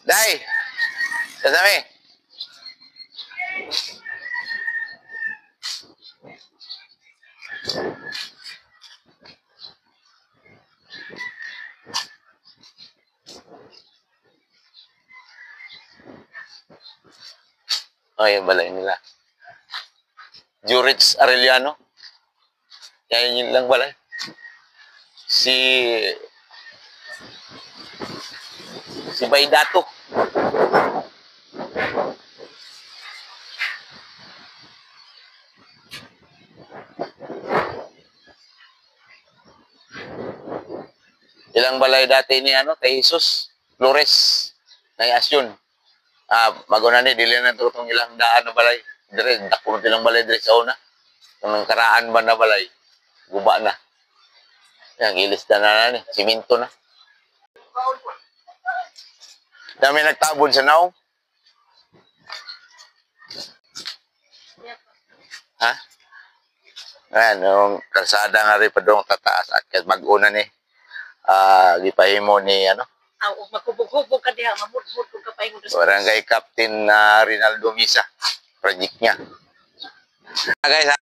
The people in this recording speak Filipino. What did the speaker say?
Day, kasami. Oh, yung balay nila. Jurits Arellano. Yan yun lang balay. Si Baydato. Ilang balay dati ni kay Jesus Flores na Asyon. Maguna ni dili na tutong ilang daan na balay. Dire dako ilang balay dire sa una. Nang karaan ba na balay? Guba na. Yang ilis na ni, siminto na. Dami nagtabon sa naong. Ha? Ayan, yung kalsada nga rin pa doon tataas at mag-una ni gipahimo ni Magkubog-hubog ka diha, mamud-mud kung kapahimo sa Barangay Captain Rinaldo Misa. Project niya. Guys,